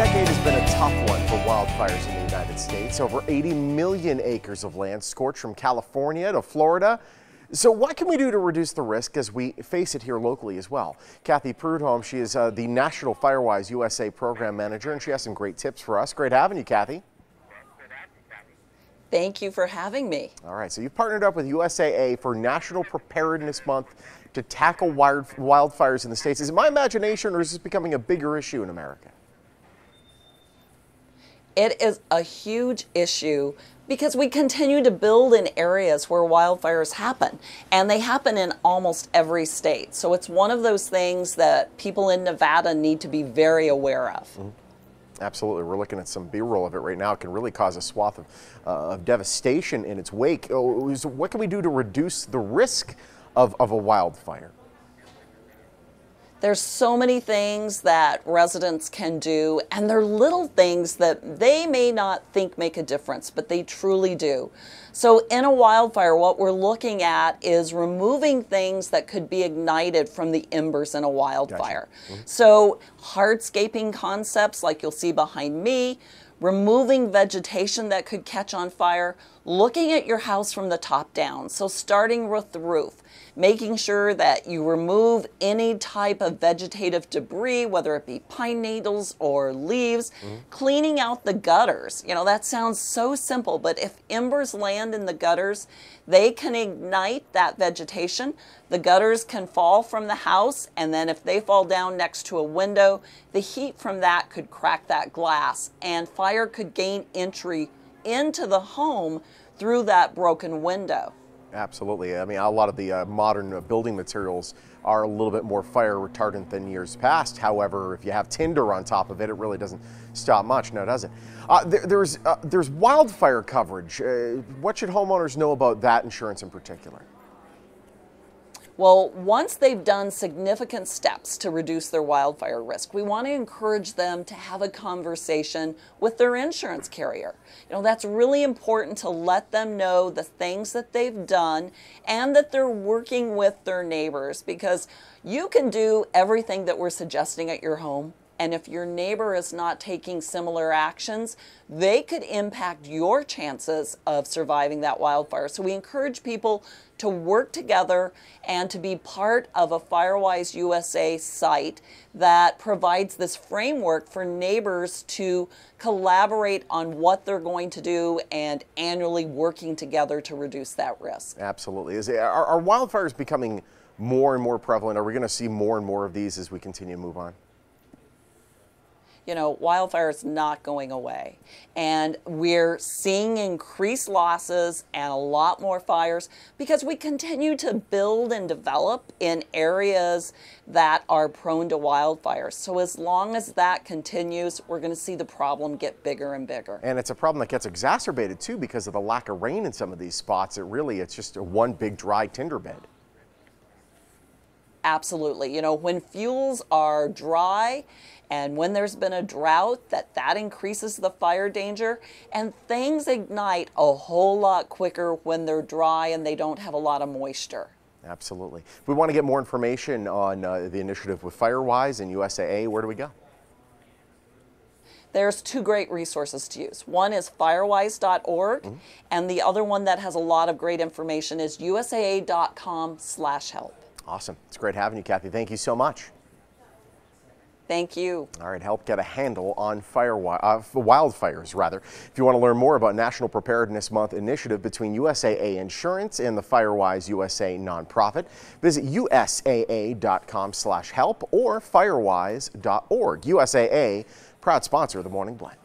decade has been a tough one for wildfires in the United States. Over 80 million acres of land scorched from California to Florida. So what can we do to reduce the risk as we face it here locally as well? Kathy Prudhomme, she is the National Firewise USA Program Manager, and she has some great tips for us. Great having you, Kathy. Thank you for having me. All right, so you've partnered up with USAA for National Preparedness Month to tackle wildfires in the States. Is it my imagination, or is this becoming a bigger issue in America? It is a huge issue because we continue to build in areas where wildfires happen, and they happen in almost every state. So it's one of those things that people in Nevada need to be very aware of. Mm-hmm. Absolutely. We're looking at some B-roll of it right now. It can really cause a swath of devastation in its wake. What can we do to reduce the risk of a wildfire? There's so many things that residents can do, and they're little things that they may not think make a difference, but they truly do. So in a wildfire, what we're looking at is removing things that could be ignited from the embers in a wildfire. Gotcha. Mm-hmm. So hardscaping concepts like you'll see behind me, removing vegetation that could catch on fire, looking at your house from the top down. So starting with the roof, making sure that you remove any type of vegetative debris, whether it be pine needles or leaves, cleaning out the gutters. You know, that sounds so simple, but if embers land in the gutters, they can ignite that vegetation. The gutters can fall from the house, and then if they fall down next to a window, the heat from that could crack that glass, and fire could gain entry into the home through that broken window. Absolutely. I mean, a lot of the modern building materials are a little bit more fire retardant than years past. However, if you have tinder on top of it, it really doesn't stop much, now does it? There's wildfire coverage. What should homeowners know about that insurance in particular? Well, once they've done significant steps to reduce their wildfire risk, we want to encourage them to have a conversation with their insurance carrier. You know, that's really important to let them know the things that they've done and that they're working with their neighbors, because you can do everything that we're suggesting at your home, and if your neighbor is not taking similar actions, they could impact your chances of surviving that wildfire. So we encourage people to work together and to be part of a Firewise USA site that provides this framework for neighbors to collaborate on what they're going to do and annually working together to reduce that risk. Absolutely. Are wildfires becoming more and more prevalent? Are we going to see more and more of these as we continue to move on? You know, wildfire is not going away, and we're seeing increased losses and a lot more fires because we continue to build and develop in areas that are prone to wildfires. So as long as that continues, we're going to see the problem get bigger and bigger. And it's a problem that gets exacerbated too because of the lack of rain in some of these spots. It's just one big dry tinder bed. Absolutely. You know, when fuels are dry and when there's been a drought, that increases the fire danger, and things ignite a whole lot quicker when they're dry and they don't have a lot of moisture. Absolutely. If we want to get more information on the initiative with Firewise and USAA, where do we go? There's two great resources to use. One is firewise.org, and the other one that has a lot of great information is usaa.com/help. Awesome. It's great having you, Kathy. Thank you so much. Thank you. All right, help get a handle on wildfires, rather. If you want to learn more about National Preparedness Month initiative between USAA Insurance and the Firewise USA nonprofit, visit usaa.com/help or firewise.org. USAA, proud sponsor of the Morning Blend.